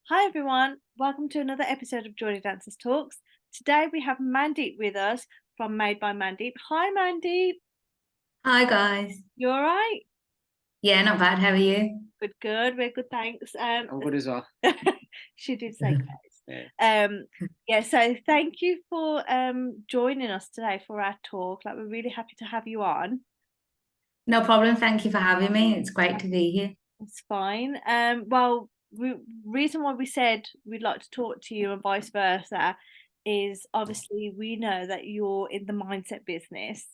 Hi everyone, welcome to another episode of Geordie Dancers Talks. Today we have Mandeep with us from Made by Mandeep. Hi Mandeep, Hi guys. you all right? Yeah, not bad. How are you? Good, good, we're good, thanks. I'm good as well. She did say Yeah. yeah, so thank you for joining us today for our talk. Like, we're really happy to have you on. No problem. Thank you for having me. It's great to be here. It's fine. Well, reason why we said we'd like to talk to you and vice versa is obviously we know that you're in the mindset business,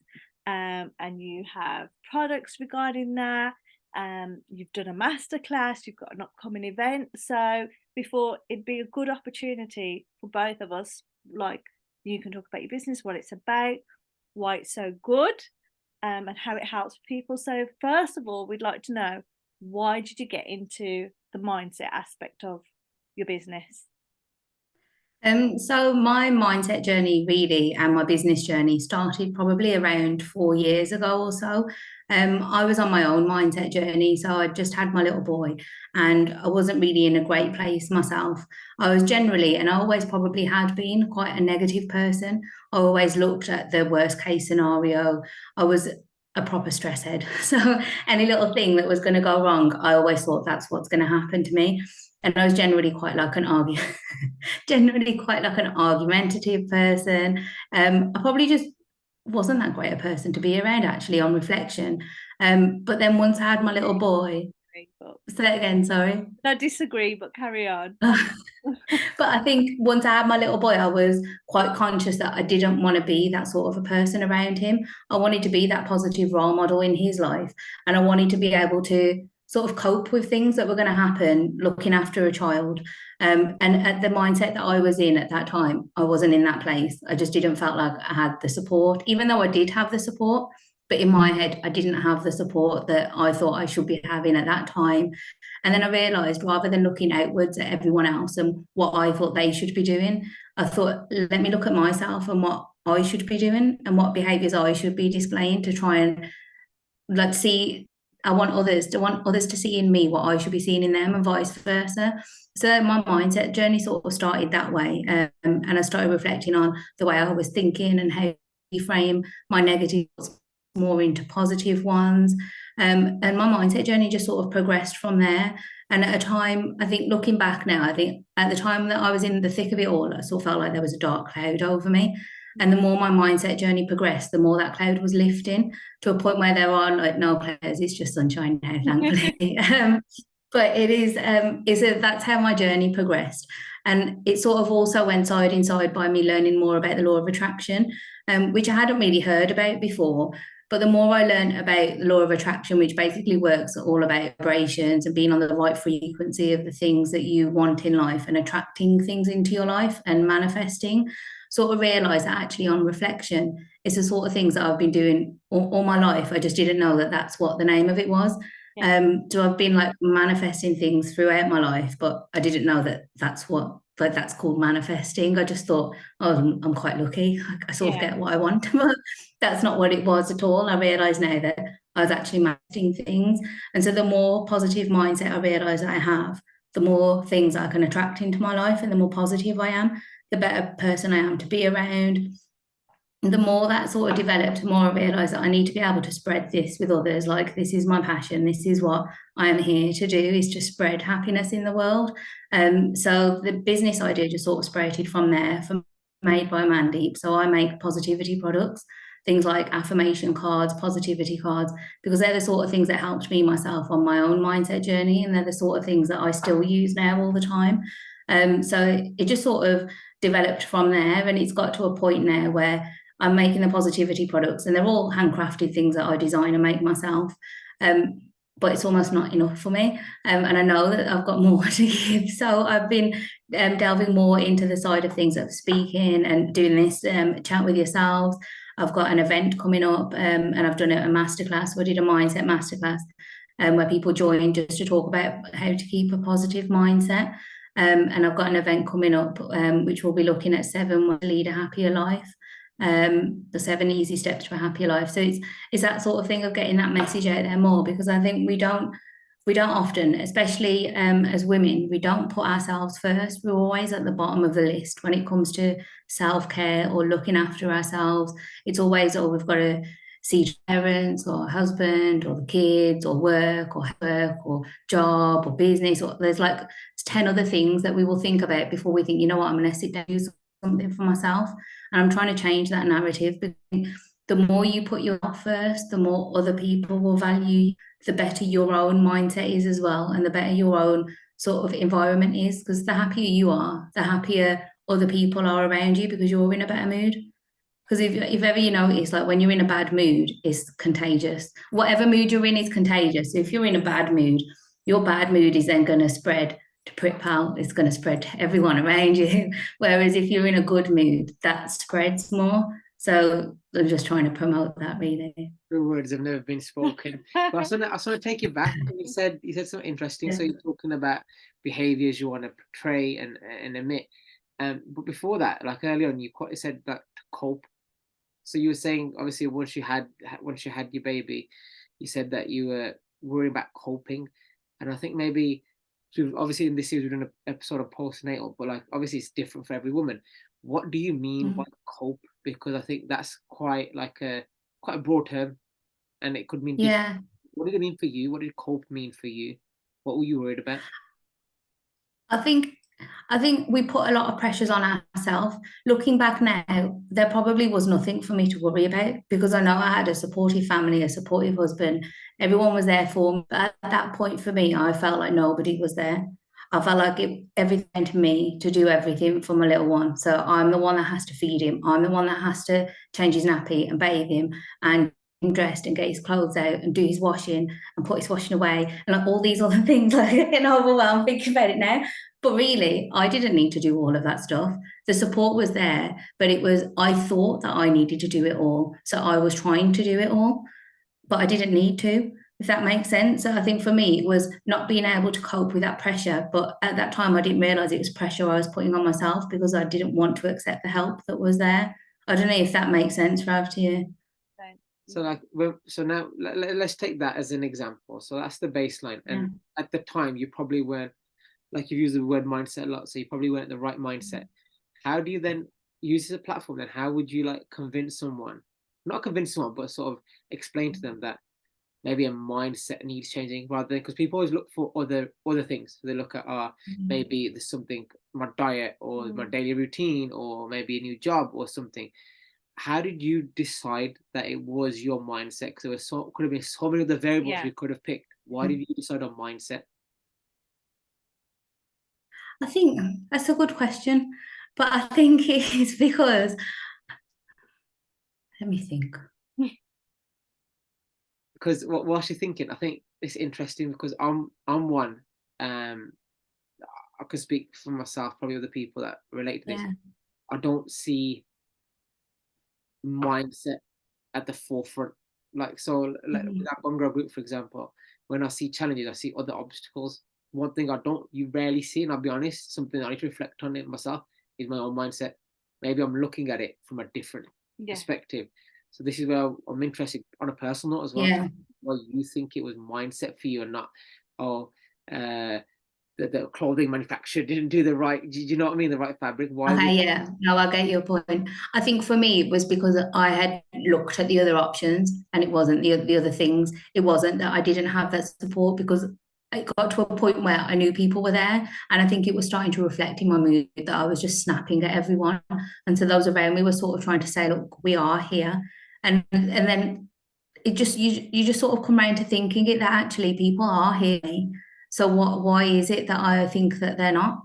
and you have products regarding that. You've done a masterclass, you've got an upcoming event. So before it'd be a good opportunity for both of us, like you can talk about your business, what it's about, why it's so good, and how it helps people. So first of all, we'd like to know, why did you get into the mindset aspect of your business? So my mindset journey really and my business journey started probably around 4 years ago or so. I was on my own mindset journey, so I just had my little boy, and I wasn't really in a great place myself. I was generally, and I always probably had been, quite a negative person. I always looked at the worst case scenario. I was a proper stress head. So any little thing that was going to go wrong, I always thought that's what's going to happen to me. And I was generally quite like an generally quite like an argumentative person. I probably just wasn't that great a person to be around, actually, on reflection. But then once I had my little boy, say it again, sorry. I disagree, but carry on. But I think once I had my little boy, I was quite conscious that I didn't want to be that sort of a person around him. I wanted to be that positive role model in his life. And I wanted to be able to sort of cope with things that were going to happen looking after a child. And at the mindset that I was in at that time, I wasn't in that place. I just didn't feel like I had the support, even though I did have the support. But in my head, I didn't have the support that I thought I should be having at that time. And then I realised, rather than looking outwards at everyone else and what I thought they should be doing, I thought, let me look at myself and what I should be doing and what behaviours I should be displaying to try and let's see. I want others to see in me what I should be seeing in them, and vice versa. So my mindset journey sort of started that way, and I started reflecting on the way I was thinking and how to frame my negatives more into positive ones. And my mindset journey just sort of progressed from there. And at a time, I think looking back now, I think at the time that I was in the thick of it all, I sort of felt like there was a dark cloud over me. And the more my mindset journey progressed, the more that cloud was lifting to a point where there are like no clouds. It's just sunshine now, thankfully. But that's how my journey progressed. And it sort of also went side in side by me learning more about the law of attraction, which I hadn't really heard about before. But the more I learned about the law of attraction, which basically works all about vibrations and being on the right frequency of the things that you want in life and attracting things into your life and manifesting, sort of realized that actually on reflection, it's the sort of things that I've been doing all my life. I just didn't know that that's what the name of it was. Yeah. So I've been like manifesting things throughout my life, but I didn't know that that's what like that's called manifesting. I just thought, oh, I'm quite lucky. I sort of Yeah. get what I want, but that's not what it was at all. I realize now that I was actually manifesting things, and so the more positive mindset I realize that I have, the more things I can attract into my life, and the more positive I am, the better person I am to be around. The more that sort of developed, the more I realised that I need to be able to spread this with others. Like, this is my passion. This is what I am here to do, is to spread happiness in the world. So the business idea just sort of sprouted from there, from Made by Mandeep. So I make positivity products, things like affirmation cards, positivity cards, because they're the sort of things that helped me myself on my own mindset journey. And they're the sort of things that I still use now all the time. So it just sort of developed from there. And it's got to a point now where I'm making the positivity products, and they're all handcrafted things that I design and make myself. But it's almost not enough for me. And I know that I've got more to give. So I've been delving more into the side of things of speaking and doing this chat with yourselves. I've got an event coming up, and I've done a masterclass. So I did a mindset masterclass where people join just to talk about how to keep a positive mindset. And I've got an event coming up which will be looking at 7 ways to lead a happier life, the 7 easy steps to a happier life. So it's that sort of thing of getting that message out there more, because I think we don't we don't often, especially as women, we don't put ourselves first. We're always at the bottom of the list when it comes to self-care or looking after ourselves. It's always, oh, we've got to see parents or husband or the kids or work or job or business, or there's like 10 other things that we will think about before we think, you know what, I'm going to sit down and do something for myself. And I'm trying to change that narrative, because the more you put yourself first, the more other people will value you, the better your own mindset is as well, and the better your own sort of environment is. Because the happier you are, the happier other people are around you, because you're in a better mood. Because if ever you notice, like when you're in a bad mood, it's contagious. Whatever mood you're in is contagious. If you're in a bad mood, your bad mood is then going to spread to Prit Pal. It's going to spread to everyone around you. Whereas if you're in a good mood, that spreads more. So I'm just trying to promote that, really. The words have never been spoken. But I just want to take you back. You said something interesting. Yeah. So you're talking about behaviors you want to portray and emit. But before that, like earlier on, you said that to cope. So you were saying, obviously, once you had your baby, you said that you were worried about coping, and I think maybe, so obviously in this series we're doing an episode of postnatal, but like obviously it's different for every woman. What do you mean by cope? Because I think that's quite a broad term, and it could mean different. Yeah. What did it mean for you? What did cope mean for you? What were you worried about? I think I think we put a lot of pressures on ourselves. Looking back now, there probably was nothing for me to worry about, because I know I had a supportive family, a supportive husband. Everyone was there for me. But at that point for me, I felt like nobody was there. I felt like everything to me to do everything for my little one. So I'm the one that has to feed him. I'm the one that has to change his nappy and bathe him and get him dressed and get his clothes out and do his washing and put his washing away and like all these other things. Like getting overwhelmed thinking about it now. But really, I didn't need to do all of that stuff. The support was there, but I thought that I needed to do it all. So I was trying to do it all, but I didn't need to, if that makes sense. So I think for me, it was not being able to cope with that pressure. But at that time, I didn't realize it was pressure I was putting on myself, because I didn't want to accept the help that was there. I don't know if that makes sense, Rav, to you. So now let's take that as an example. So that's the baseline. And at the time, you probably weren't, like you've used the word mindset a lot, so you probably weren't the right mindset. How do you then use this as a platform? Then how would you like convince someone, not convince someone, but sort of explain to them that maybe a mindset needs changing, rather than, because people always look for other things. So they look at maybe there's something, my diet or my daily routine, or maybe a new job or something. How did you decide that it was your mindset? Because there could have been so many other variables we could have picked. Why did you decide on mindset? I think that's a good question, but I think it's because, let me think. Because what was she thinking? I think it's interesting because I'm one. I could speak for myself, probably other people that relate to this. I don't see mindset at the forefront. Like that bungalow group, for example, when I see challenges, I see other obstacles. One thing you rarely see, and I'll be honest, something I need to reflect on it myself, is my own mindset. Maybe I'm looking at it from a different perspective. So this is where I'm interested on a personal note as well. Yeah. Well, you think it was mindset for you and not, the clothing manufacturer didn't do the right, do you know what I mean? The right fabric. Why? Okay, yeah. No, I get your point. I think for me, it was because I had looked at the other options, and it wasn't the other things. It wasn't that I didn't have that support, because it got to a point where I knew people were there, and I think it was starting to reflect in my mood that I was just snapping at everyone. And so those around me were sort of trying to say, look, we are here. And then it just you just sort of come around to thinking it, that actually people are here. So why is it that I think that they're not?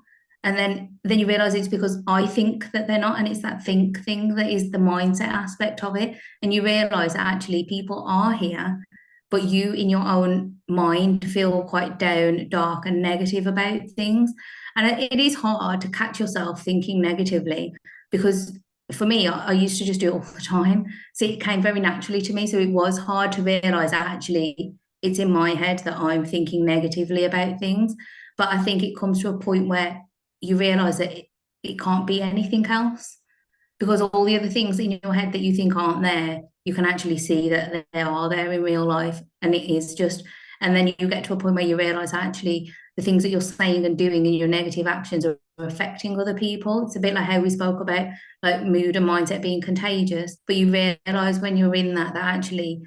And then you realize it's because I think that they're not, and it's that think thing that is the mindset aspect of it. And you realize that actually people are here, but you in your own mind feel quite down, dark, and negative about things. And it is hard to catch yourself thinking negatively, because for me, I used to just do it all the time. So it came very naturally to me. So it was hard to realize that actually it's in my head that I'm thinking negatively about things. But I think it comes to a point where you realize that it can't be anything else, because all the other things in your head that you think aren't there, you can actually see that they are there in real life. And it is just, And then you get to a point where you realize actually the things that you're saying and doing and your negative actions are affecting other people. It's a bit like how we spoke about like mood and mindset being contagious, but you realize when you're in that actually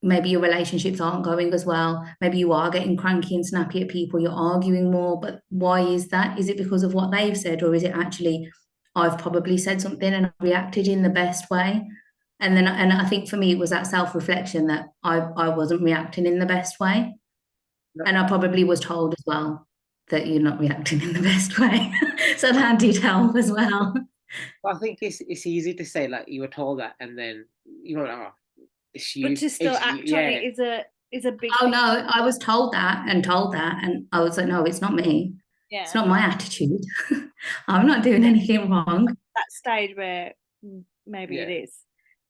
maybe your relationships aren't going as well. Maybe you are getting cranky and snappy at people, you're arguing more. But why is that? Is it because of what they've said, or is it actually I've probably said something and reacted in the best way? And I think for me it was that self-reflection that I wasn't reacting in the best way. No. And I probably was told as well that you're not reacting in the best way. So that did help as well. I think it's easy to say like you were told that, and then you know, oh, it's But you, to still act on yeah. it is a big Oh thing. no, I was told that, and I was like, no, it's not me. It's Yeah. not my attitude. I'm not doing anything wrong. That stage where maybe Yeah. it is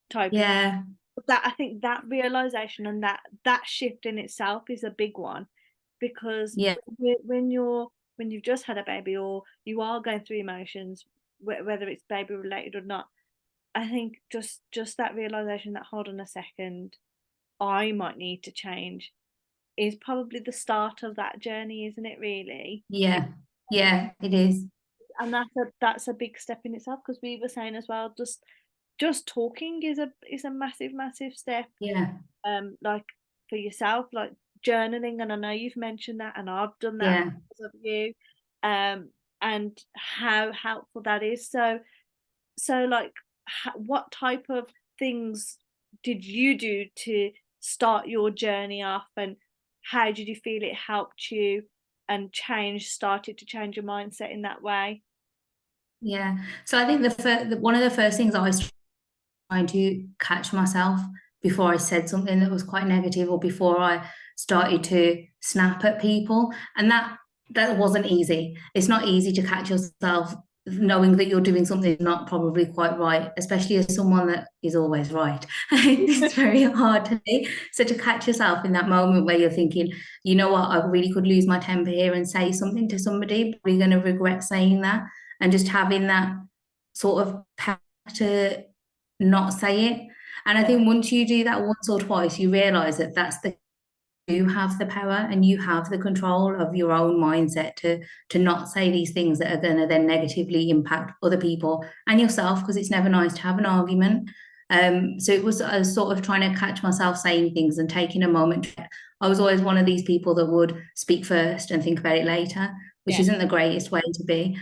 type. Yeah, But that, I think that realization and that shift in itself is a big one, because yeah, when you've just had a baby or you are going through emotions, whether it's baby related or not, I think just that realization that, hold on a second, I might need to change, is probably the start of that journey, isn't it, really? yeah, yeah, it is. And that's a big step in itself, because we were saying as well, just talking is a massive step. Yeah, Like for yourself, like journaling, and I know you've mentioned that, and I've done that yeah. because of you, um, and how helpful that is. So like, what type of things did you do to start your journey off, and how did you feel it helped you and started to change your mindset in that way? Yeah. So I think one of the first things I was trying to catch myself before I said something that was quite negative, or before I started to snap at people. And that wasn't easy. It's not easy to catch yourself knowing that you're doing something not probably quite right, especially as someone that is always right. It's very hard to do. So to catch yourself in that moment where you're thinking, you know what, I really could lose my temper here and say something to somebody, but we're going to regret saying that, and just having that sort of power to not say it. And I think once you do that once or twice, you realize that you have the power and you have the control of your own mindset to not say these things that are going to then negatively impact other people and yourself, because it's never nice to have an argument. So it was sort of trying to catch myself saying things and taking a moment. I was always one of these people that would speak first and think about it later, which Yeah. isn't the greatest way to be.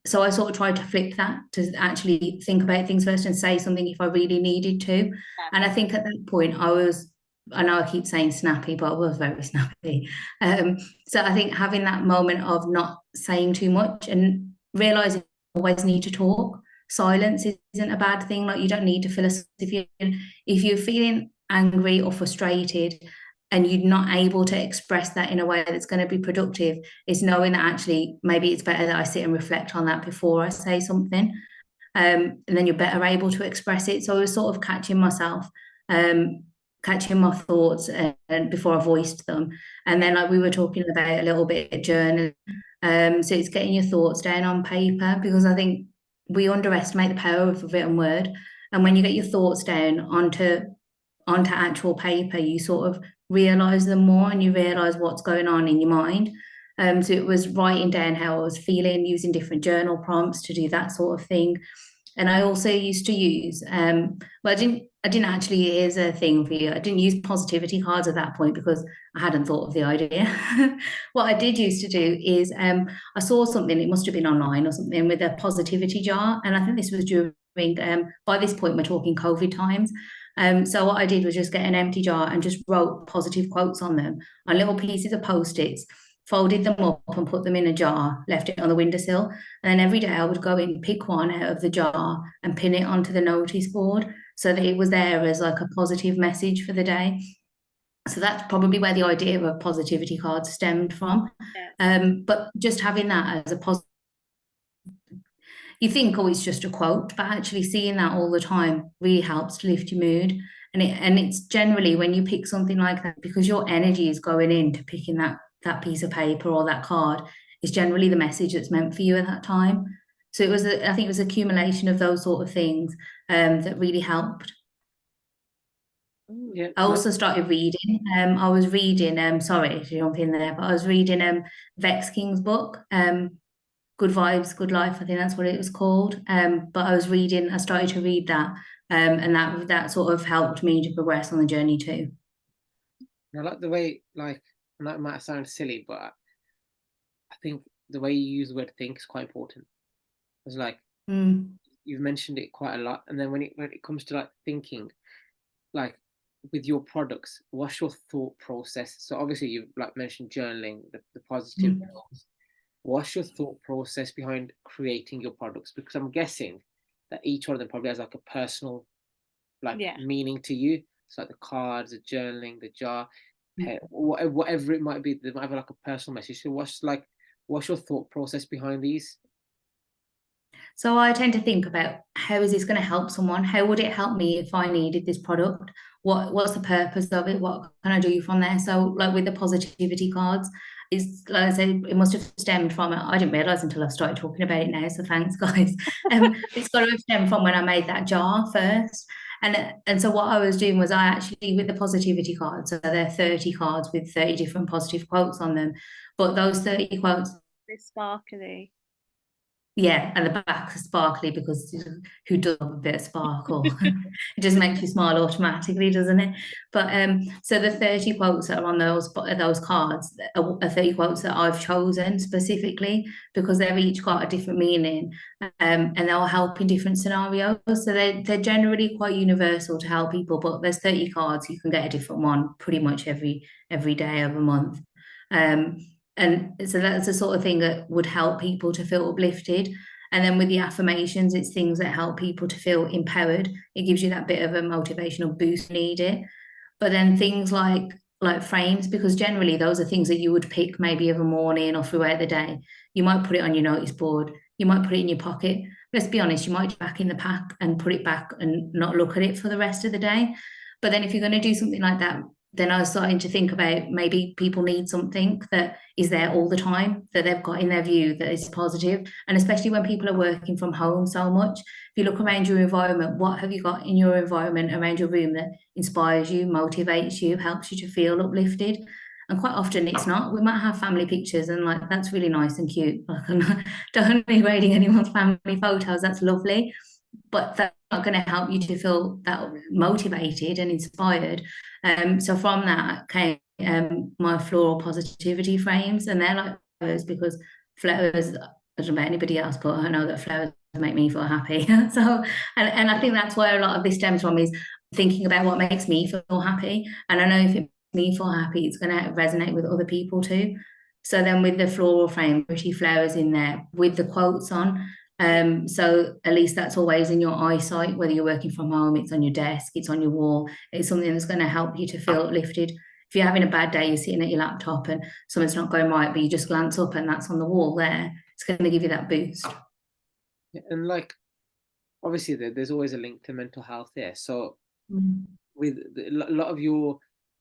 So I sort of tried to flip that, to actually think about things first and say something if I really needed to. And I think at that point I know I keep saying snappy, but I was very snappy. So I think having that moment of not saying too much and realizing you always need to talk. Silence isn't a bad thing. Like, you don't need to feel as if you're feeling angry or frustrated and you're not able to express that in a way that's going to be productive, is knowing that actually maybe it's better that I sit and reflect on that before I say something. And then you're better able to express it. So I was sort of catching myself, catching my thoughts and before I voiced them. And then, like we were talking about a little bit of journaling. So it's getting your thoughts down on paper, because I think we underestimate the power of a written word. And when you get your thoughts down onto actual paper, you sort of realize them more, and you realize what's going on in your mind. So it was writing down how I was feeling, using different journal prompts to do that sort of thing. And I also used to use, well, I didn't actually, here's a thing for you. I didn't use positivity cards at that point because I hadn't thought of the idea. What I did used to do is I saw something, it must have been online or something, with a positivity jar. And I think this was during, by this point, we're talking COVID times. So what I did was just get an empty jar and just wrote positive quotes on them on little pieces of Post-its, folded them up and put them in a jar, left it on the windowsill. And then every day I would go in, pick one out of the jar and pin it onto the notice board so that it was there as like a positive message for the day. So that's probably where the idea of positivity cards stemmed from. But just having that as a positive, you think, oh, it's just a quote, but actually seeing that all the time really helps to lift your mood. And it's generally when you pick something like that, because your energy is going into picking that piece of paper or that card, is generally the message that's meant for you at that time. So it was, I think it was accumulation of those sort of things that really helped. Yeah, I also started reading. I was reading, sorry to jump in there, but I was reading Vex King's book, Good Vibes, Good Life, I think that's what it was called. But I started to read that, and that sort of helped me to progress on the journey too. I like the way, like, and that might sound silly, but I think the way you use the word think is quite important. It's like you've mentioned it quite a lot, and then when it comes to like thinking, like with your products, what's your thought process? So obviously you've like mentioned journaling, the positive thoughts. What's your thought process behind creating your products? Because I'm guessing that each one of them probably has like a personal like meaning to you. It's like the cards, the journaling, the jar, whatever it might be. They might have like a personal message. So what's your thought process behind these? So I tend to think about, how is this going to help someone? How would it help me if I needed this product? What's the purpose of it? What can I do from there? So like with the positivity cards, it's like I said, it must have stemmed from it. I didn't realize until I started talking about it now. So thanks, guys. It's got to have stemmed from when I made that jar first. And so what I was doing was, I actually, with the positivity cards, so there are 30 cards with 30 different positive quotes on them. But those 30 quotes, They're sparkly. yeah, and the back is sparkly, because who does love a bit of sparkle? It just makes you smile automatically, doesn't it? But so the 30 quotes that are on those cards are 30 quotes that I've chosen specifically, because they've each got a different meaning, and they'll help in different scenarios. So they're generally quite universal to help people, but there's 30 cards, you can get a different one pretty much every day of a month. And so that's the sort of thing that would help people to feel uplifted. And then with the affirmations, it's things that help people to feel empowered. It gives you that bit of a motivational boost needed. But then things like frames, because generally those are things that you would pick maybe of a morning or throughout the day. You might put it on your notice board. You might put it in your pocket. Let's be honest, you might put it back in the pack and put it back and not look at it for the rest of the day. But then if you're going to do something like that, then I was starting to think about, maybe people need something that is there all the time, that they've got in their view that is positive. And especially when people are working from home so much, if you look around your environment, what have you got in your environment around your room that inspires you, motivates you, helps you to feel uplifted? And quite often it's not. We might have family pictures, and like, that's really nice and cute. Like, I'm not degrading anyone's family photos, that's lovely. But that's not going to help you to feel that motivated and inspired. So from that came my floral positivity frames, and they're like flowers, because flowers, I don't know about anybody else, but I know that flowers make me feel happy. So, and I think that's where a lot of this stems from, is thinking about what makes me feel happy. And I know if it makes me feel happy, it's going to resonate with other people too. So then with the floral frame, pretty flowers in there with the quotes on. So at least that's always in your eyesight, whether you're working from home, it's on your desk, it's on your wall, it's something that's going to help you to feel uplifted. If you're having a bad day, you're sitting at your laptop and something's not going right, but you just glance up and that's on the wall there, it's going to give you that boost. And like, obviously there's always a link to mental health there. So with a lot of your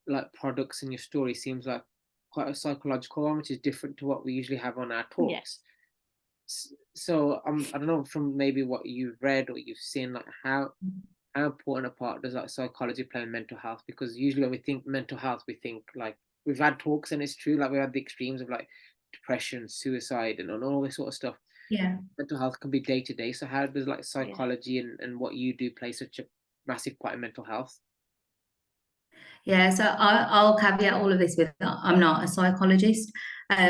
like products and your story seems like quite a psychological one, which is different to what we usually have on our talks. So I don't know, from maybe what you've read or you've seen, like how important a part does like psychology play in mental health? Because usually when we think mental health, we think like, we've had talks and it's true, like we had the extremes of like depression, suicide, and all this sort of stuff. Yeah. Mental health can be day to day. So how does like psychology and what you do play such a massive part in mental health? Yeah, so I'll caveat all of this with, I'm not a psychologist.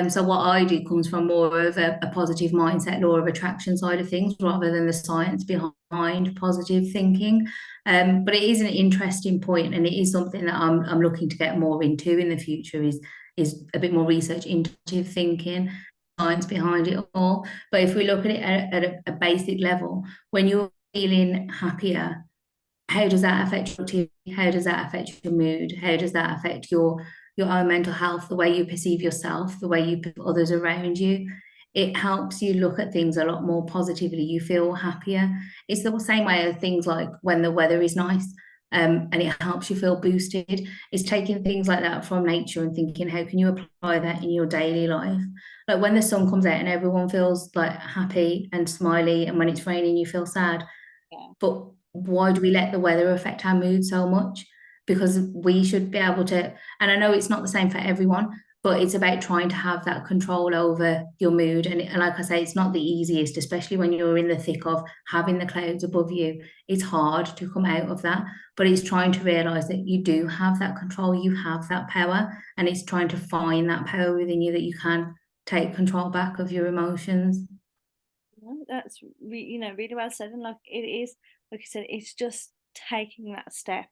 So what I do comes from more of a positive mindset, law of attraction side of things, rather than the science behind positive thinking. But it is an interesting point, and it is something that I'm looking to get more into in the future, is a bit more research into thinking, science behind it all. But if we look at it at a basic level, when you're feeling happier, how does that affect your activity? How does that affect your mood? How does that affect your own mental health, the way you perceive yourself, the way you perceive others around you? It helps you look at things a lot more positively. You feel happier. It's the same way of things like when the weather is nice, and it helps you feel boosted. It's taking things like that from nature and thinking, how can you apply that in your daily life? Like when the sun comes out and everyone feels like happy and smiley, and when it's raining, you feel sad. But why do we let the weather affect our mood so much? because we should be able to, and I know it's not the same for everyone, but it's about trying to have that control over your mood. And like I say, it's not the easiest, especially when you're in the thick of having the clouds above you. It's hard to come out of that, but it's trying to realize that you do have that control, you have that power, and it's trying to find that power within you that you can take control back of your emotions. That's really well said. And like it is, like you said, it's just taking that step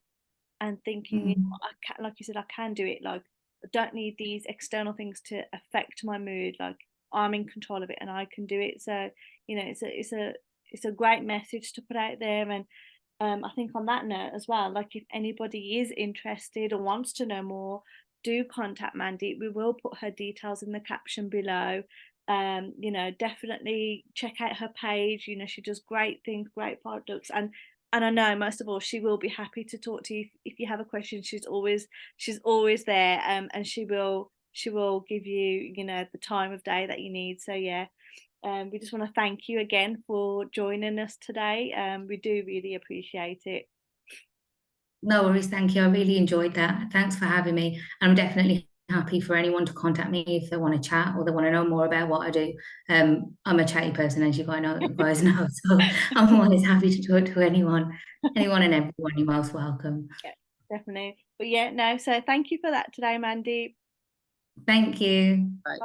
and thinking, I can, like you said, I can do it. Like I don't need these external things to affect my mood. Like I'm in control of it and I can do it. So it's a great message to put out there. And I think on that note as well, like if anybody is interested or wants to know more, do contact Mandeep. We will put her details in the caption below. Definitely check out her page. She does great things, great products, and I know most of all she will be happy to talk to you if you have a question. She's always there, and she will give you the time of day that you need. So yeah, we just want to thank you again for joining us today. We do really appreciate it. No worries, thank you. I really enjoyed that. Thanks for having me. I'm definitely happy for anyone to contact me if they want to chat or they want to know more about what I do. I'm a chatty person, as you guys know, so I'm always happy to talk to anyone and everyone. You're most welcome. Yeah, definitely. But yeah, no. So thank you for that today, Mandeep. Thank you. Bye.